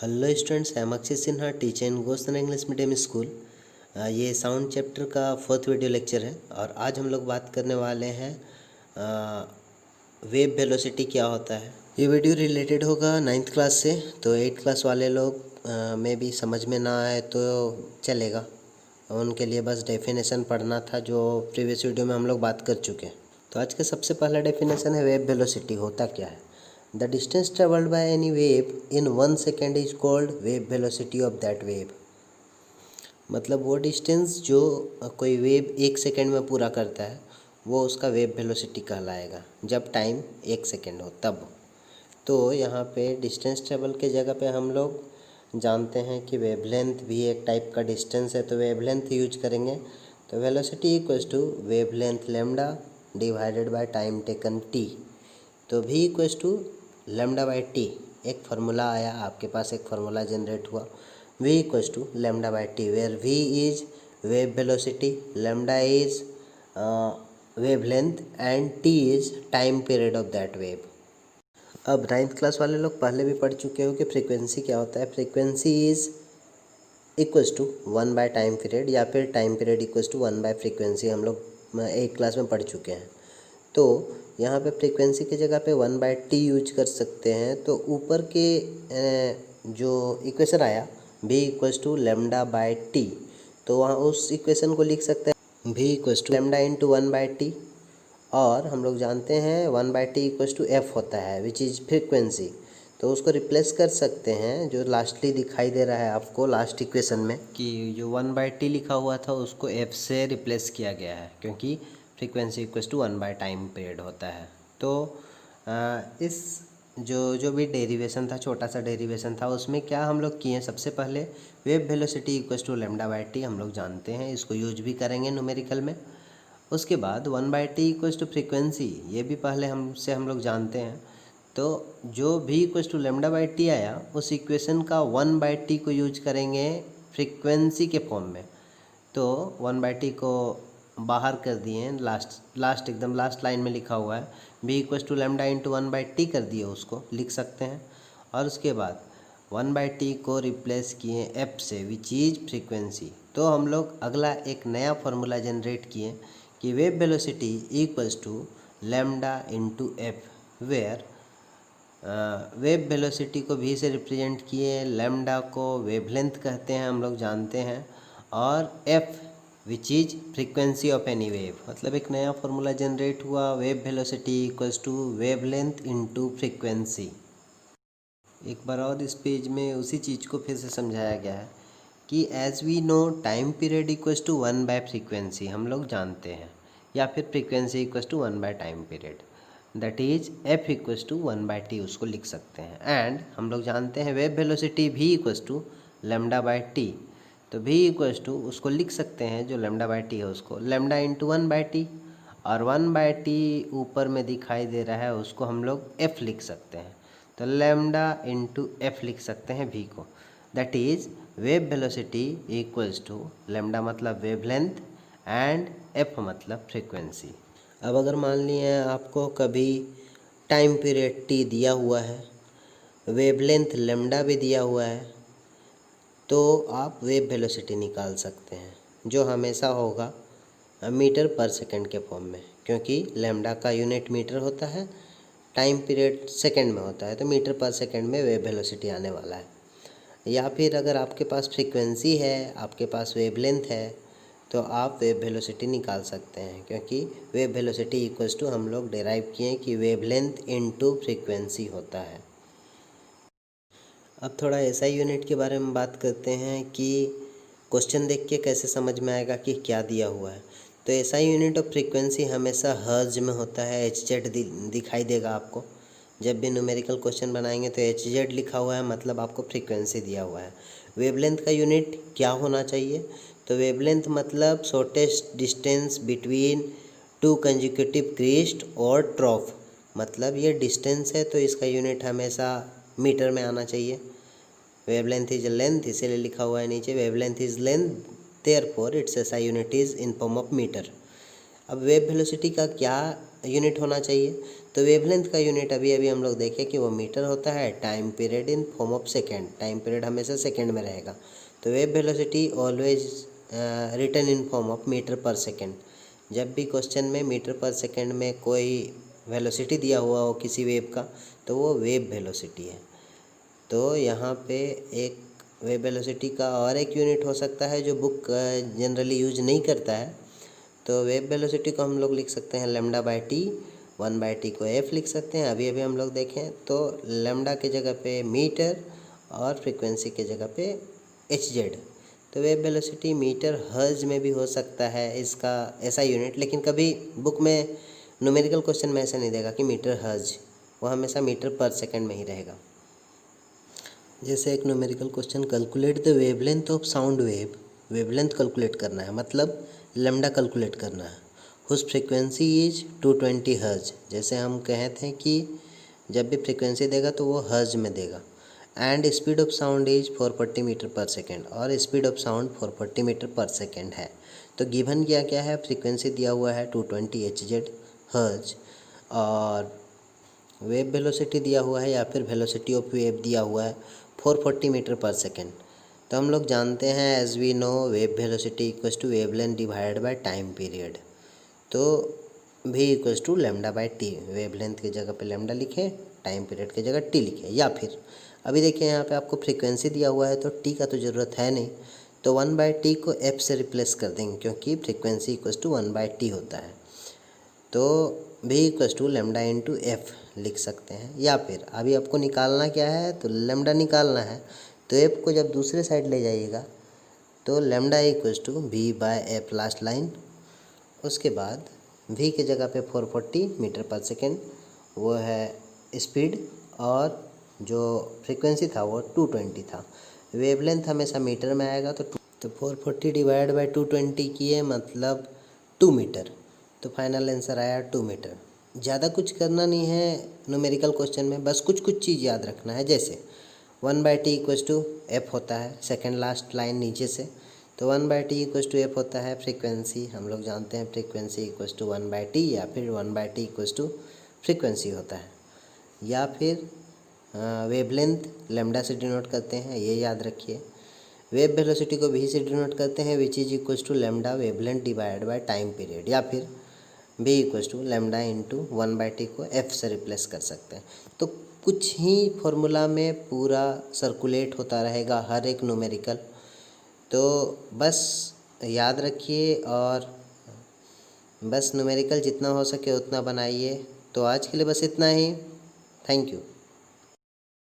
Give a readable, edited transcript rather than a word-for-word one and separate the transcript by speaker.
Speaker 1: Hello students, I am Akshay Sinha, teacher in Goston English medium school. ये sound chapter का 4th video lecture है और आज हम लोग बात करने वाले हैं वेव वेलोसिटी क्या होता है। ये वीडियो रिलेटेड होगा 9th क्लास से, तो 8th क्लास वाले लोग में भी समझ में ना आए तो चलेगा, उनके लिए बस डेफिनेशन पढ़ना था जो प्रीवियस वीडियो में हम लोग बात कर चुके हैं। तो आज का सबसे पहला डेफिनेशन है वेव वेलोसिटी होता क्या है। The distance travelled by any wave in 1 second is called wave velocity of that wave. मतलब वो डिस्टेंस जो कोई वेव 1 सेकेंड में पूरा करता है वो उसका वेव वेलोसिटी कहलाएगा, जब टाइम 1 सेकेंड हो तब। तो यहाँ पे डिस्टेंस ट्रेवल के जगह पे हम लोग जानते हैं कि वेवलेंथ भी एक टाइप का डिस्टेंस है, तो वेवलेंथ यूज करेंगे। तो velocity equals to wavelength lambda divided by time taken T. तो v equals to lambda by T, एक फार्मूला आया आपके पास, एक फार्मूला जनरेट हुआ v equals to lambda by T, where v is wave velocity, lambda is wavelength and t is time period of that wave. अब 9th class वाले लोग पहले भी पढ़ चुके हो कि फ्रीक्वेंसी क्या होता है। Frequency is equals to 1 by time period, या फिर time period equals to 1 by frequency, हम लोग 8th क्लास में पढ़ चुके हैं। तो यहाँ पे फ्रीक्वेंसी की जगह पे 1 बाय टी यूज कर सकते हैं। तो ऊपर के जो इक्वेशन आया v equals to lambda by T, तो वहाँ उस इक्वेशन को लिख सकते हैं v equals to lambda into 1 by T, और हम लोग जानते हैं 1 by T equals to F होता है विच इज़ फ्रीक्वेंसी। तो उसको रिप्लेस कर सकते हैं, जो लास्टली दिखाई दे रहा है आपको लास्ट इक्वेशन में कि जो 1 बाई टी लिखा हुआ था उसको एफ से रिप्लेस किया गया है, क्योंकि frequency equals to 1 by time period होता है। तो इस जो भी डेरिवेशन था, छोटा सा डेरिवेशन था, उसमें क्या हम लोग किए, सबसे पहले wave velocity equals to lambda by T हम लोग जानते हैं, इसको यूज भी करेंगे न्यूमेरिकल में। उसके बाद 1 by T equals to frequency, ये भी पहले हम लोग जानते हैं। तो जो भी equals to lambda by T आया, उस इक्वेशन का 1 बाई टी को यूज करेंगे फ्रीक्वेंसी के फॉर्म में। तो 1 बाई टी को बाहर कर दिए, लास्ट एकदम लास्ट लाइन में लिखा हुआ है b equals to lambda into 1 by T कर दिए, उसको लिख सकते हैं। और उसके बाद 1 बाई टी को रिप्लेस किए f से विच इज़ फ्रीक्वेंसी। तो हम लोग अगला एक नया फार्मूला जनरेट किए कि wave velocity equals to lambda into F, where wave velocity को v से रिप्रेजेंट किए, लेमडा को वेवलेंथ कहते हैं हम लोग जानते हैं, और f which is frequency of any wave. मतलब एक नया फार्मूला जनरेट हुआ, wave velocity equals to wavelength into frequency. एक बार और इस पेज में उसी चीज़ को फिर से समझाया गया है कि as we know time period equals to 1 by frequency हम लोग जानते हैं, या फिर frequency equals to 1 by time period, that is f equals to 1 by T, उसको लिख सकते हैं। एंड हम लोग जानते हैं wave velocity v equals to lambda by T, तो v इक्वल्स टू उसको लिख सकते हैं, जो लेमडा बाय टी है उसको लेमडा इंटू 1 बाय टी, और 1 बाय टी ऊपर में दिखाई दे रहा है उसको हम लोग f लिख सकते हैं। तो लेमडा इंटू एफ लिख सकते हैं v को, that is wave velocity equals to lambda मतलब वेवलेंथ एंड एफ मतलब फ्रीक्वेंसी। अब अगर मान लिए आपको कभी टाइम पीरियड टी दिया हुआ है, वेवलेंथ लेमडा भी दिया हुआ है, तो आप वेव वेलोसिटी निकाल सकते हैं, जो हमेशा होगा मीटर पर सेकंड के फॉर्म में, क्योंकि लेमडा का यूनिट मीटर होता है, टाइम पीरियड सेकंड में होता है, तो मीटर पर सेकंड में वेव वेलोसिटी आने वाला है। या फिर अगर आपके पास फ्रीक्वेंसी है, आपके पास वेवलेंथ है, तो आप वेव वेलोसिटी निकाल सकते हैं, क्योंकि वेव वेलोसिटी इक्वल्स टू हम लोग डिराइव किए कि वेवलेंथ इनटू फ्रीक्वेंसी होता है। अब थोड़ा ऐसा यूनिट के बारे में बात करते हैं कि क्वेश्चन देख के कैसे समझ में आएगा कि क्या दिया हुआ है। तो ऐसा यूनिट ऑफ फ्रीक्वेंसी हमेशा हर्ज में होता है, HZ दिखाई देगा आपको। जब भी न्यूमेरिकल क्वेश्चन बनाएंगे तो HZ लिखा हुआ है, मतलब आपको फ्रीक्वेंसी दिया हुआ है। वेवलेंथ का यूनिट क्या होना चाहिए, तो वेवलेंथ मतलब shortest distance between two consecutive Crest और ट्रॉफ, मतलब ये डिस्टेंस है तो इसका यूनिट हमेशा मीटर में आना चाहिए। वेवलेंथ इज लेंथ, इसीलिए लिखा हुआ है नीचे wavelength is length, therefore its SI unit is in form of meter. अब वेव वेलोसिटी का क्या यूनिट होना चाहिए। तो वेवलेंथ का यूनिट अभी अभी हम लोग देखें कि वो मीटर होता है, time period in form of second, time period हमेशा सेकेंड में रहेगा। तो wave velocity always written in form of meter per second. जब भी क्वेश्चन में मीटर पर सेकेंड में कोई वेलोसिटी दिया हुआ हो किसी वेव का, तो वो वेव वेलोसिटी है। तो यहाँ पे एक वेव वेलोसिटी का और एक यूनिट हो सकता है जो बुक जनरली यूज नहीं करता है। तो वेव वेलोसिटी को हम लोग लिख सकते हैं लैम्डा बाई टी, 1/t को f लिख सकते हैं। अभी अभी हम लोग देखें तो लैम्डा के जगह पे मीटर और फ्रीक्वेंसी के जगह पे hz। तो वेव वेलोसिटी मीटर हर्ज में भी हो सकता है इसका ऐसा यूनिट, लेकिन कभी बुक में न्यूमेरिकल क्वेश्चन में ऐसा नहीं देगा कि मीटर हर्ज, वो हमेशा मीटर पर सेकंड में ही रहेगा। जैसे एक numerical question, calculate the wavelength of sound wave. Wavelength calculate करना है, मतलब लैम्डा कैलकुलेट करना है। हुज फ्रीक्वेंसी इज 220 हर्ज। जैसे हम कहते हैं कि जब भी फ्रीक्वेंसी देगा तो वो हर्ज में देगा। And speed of sound is 440 meter per second, और speed of sound 440 meter per second है। तो गिवन क्या क्या है, फ्रीक्वेंसी दिया हुआ है 220 hz हर्ज, और वेव वेलोसिटी दिया हुआ है या फिर वेलोसिटी ऑफ वेव दिया हुआ है 440 मीटर पर सेकेंड। तो हम लोग जानते हैं as we know wave velocity equals to wavelength divided by time period. तो v equals to lambda by T, wavelength की जगह पे लैम्डा लिखें, टाइम पीरियड की जगह t लिखें। या फिर अभी देखिए यहाँ पे आपको फ्रीक्वेंसी दिया हुआ है तो t का तो ज़रूरत है नहीं, तो 1/t को f से रिप्लेस कर देंगे क्योंकि फ्रीक्वेंसी इक्वल्स टू 1/t होता है। तो v equals to lambda into F लिख सकते हैं। या फिर अभी आपको निकालना क्या है, तो लैम्डा निकालना है। तो एफ को जब दूसरे साइड ले जाइएगा तो lambda equals to V by F last line. उसके बाद v की जगह पे 440 मीटर पर सेकेंड वो है स्पीड, और जो फ्रीक्वेंसी था वो 220 था। वेवलेंथ हमेशा मीटर में आएगा, तो 440 डिवाइड बाई 220 किए मतलब 2 मीटर। तो फाइनल आंसर आया 2 मीटर। ज़्यादा कुछ करना नहीं है न्यूमेरिकल क्वेश्चन में, बस कुछ कुछ चीज़ याद रखना है। जैसे 1/t इक्वल्स टू एफ होता है, सेकेंड लास्ट लाइन नीचे से, तो 1/t इक्वल्स टू एफ होता है फ्रीक्वेंसी। हम लोग जानते हैं फ्रीक्वेंसी इक्वल्स टू 1/t, या फिर 1/t इक्वल्स टू फ्रीक्वेंसी होता है। या फिर वेवलेंथ लैम्डा से डिनोट करते हैं, ये याद रखिए। वेव वेलोसिटी को v से डिनोट करते हैं, which is equals to lambda wavelength divide by time period. या फिर v equals to lambda into 1/t को f से रिप्लेस कर सकते हैं। तो कुछ ही फॉर्मूला में पूरा सर्कुलेट होता रहेगा हर एक न्यूमेरिकल। तो बस याद रखिए और बस न्यूमेरिकल जितना हो सके उतना बनाइए। तो आज के लिए बस इतना ही। Thank you.